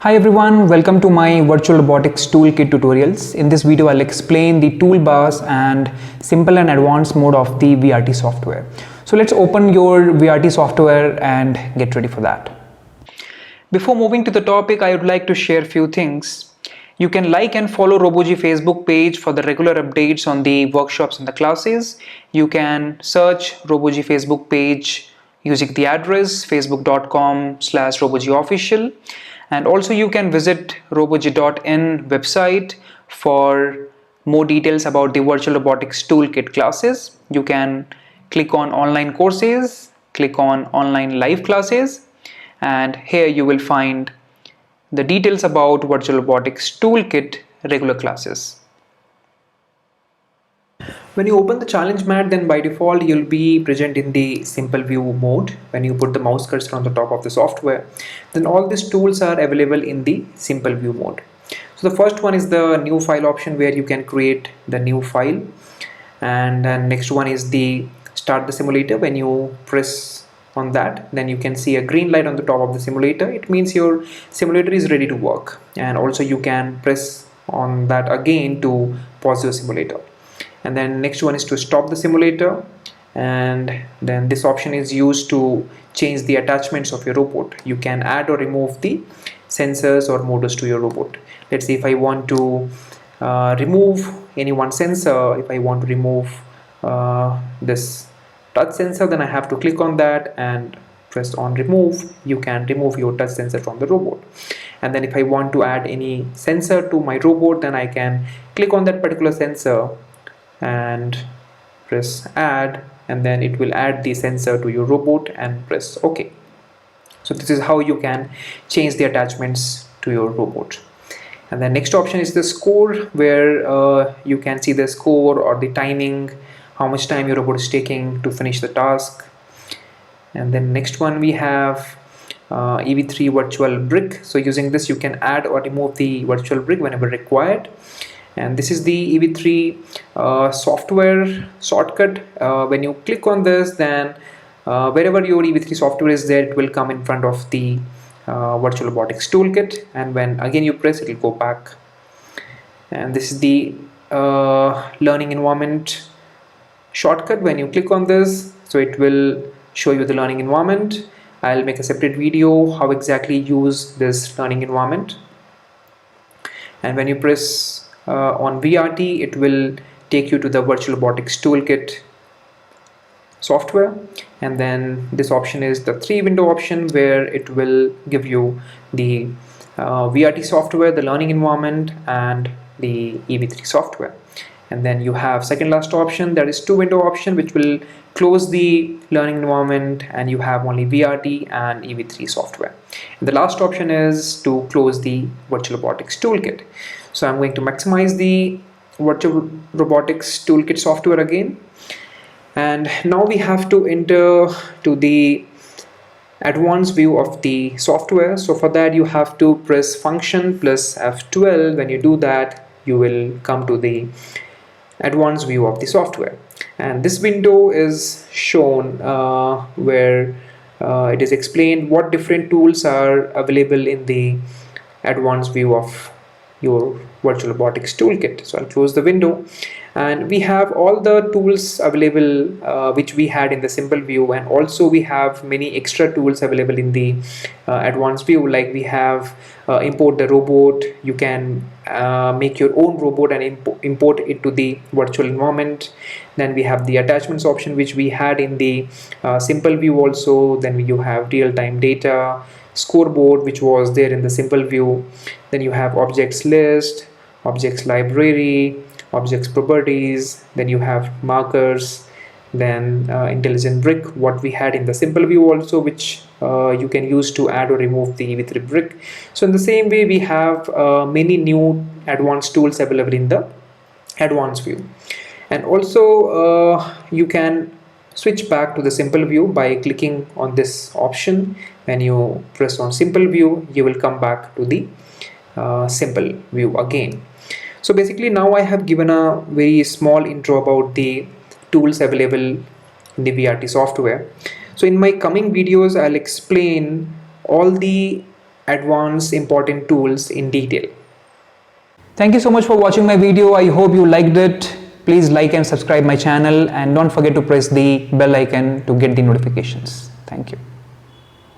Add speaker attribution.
Speaker 1: Hi everyone, welcome to my Virtual Robotics Toolkit tutorials. In this video, I'll explain the toolbars and simple and advanced mode of the VRT software. So let's open your VRT software and get ready for that. Before moving to the topic, I would like to share a few things. You can like and follow ROBO-G Facebook page for the regular updates on the workshops and the classes. You can search ROBO-G Facebook page using the address facebook.com/ROBOG-official. And also you can visit robog.in website for more details about the Virtual Robotics Toolkit classes. You can click on online courses, click on online live classes, and here you will find the details about Virtual Robotics Toolkit regular classes. When you open the challenge mat, then by default you'll be present in the simple view mode. When you put the mouse cursor on the top of the software, then all these tools are available in the simple view mode. So the first one is the new file option, where you can create the new file, and then next one is the start the simulator. When you press on that, then you can see a green light on the top of the simulator. It means your simulator is ready to work, and also you can press on that again to pause your simulator. And then next one is to stop the simulator, and then this option is used to change the attachments of your robot. You can add or remove the sensors or motors to your robot. Let's say if I want to remove any one sensor, if I want to remove this touch sensor, then I have to click on that and press on remove. You can remove your touch sensor from the robot. And then if I want to add any sensor to my robot, then I can click on that particular sensor and press add, and then it will add the sensor to your robot and press OK. So this is how you can change the attachments to your robot. And then next option is the score, where you can see the score or the timing, how much time your robot is taking to finish the task. And then next one we have Ev3 Virtual Brick. So using this you can add or remove the virtual brick whenever required. And this is the Ev3 software shortcut. When you click on this, then wherever your Ev3 software is there, it will come in front of the Virtual Robotics Toolkit, and when again you press, it will go back. And this is the learning environment shortcut. When you click on this, so it will show you the learning environment. I'll make a separate video how exactly use this learning environment. And when you press on VRT, it will take you to the Virtual Robotics Toolkit software. And then this option is the 3 window option, where it will give you the VRT software, the learning environment, and the Ev3 software. And then you have second last option, that is 2 window option, which will close the learning environment, and you have only VRT and Ev3 software. And the last option is to close the Virtual Robotics Toolkit. So I'm going to maximize the Virtual Robotics Toolkit software again, and now we have to enter to the advanced view of the software. So for that you have to press function plus F12. When you do that, you will come to the advanced view of the software, and this window is shown where it is explained what different tools are available in the advanced view of your Virtual Robotics Toolkit. So I'll close the window, and we have all the tools available which we had in the simple view, and also we have many extra tools available in the advanced view. Like we have import the robot. You can make your own robot and import it to the virtual environment. Then we have the attachments option, which we had in the simple view also. Then you have real-time data, scoreboard, which was there in the simple view. Then you have objects list, objects library, objects properties. Then you have markers, then intelligent brick, what we had in the simple view also, which you can use to add or remove the Ev3 brick. So in the same way, we have many new advanced tools available in the advanced view. And also you can switch back to the simple view by clicking on this option. When you press on simple view, you will come back to the simple view again. So basically now I have given a very small intro about the tools available in the VRT software. So in my coming videos, I'll explain all the advanced important tools in detail.
Speaker 2: Thank you so much for watching my video. I hope you liked it. Please like and subscribe my channel, and don't forget to press the bell icon to get the notifications. Thank you.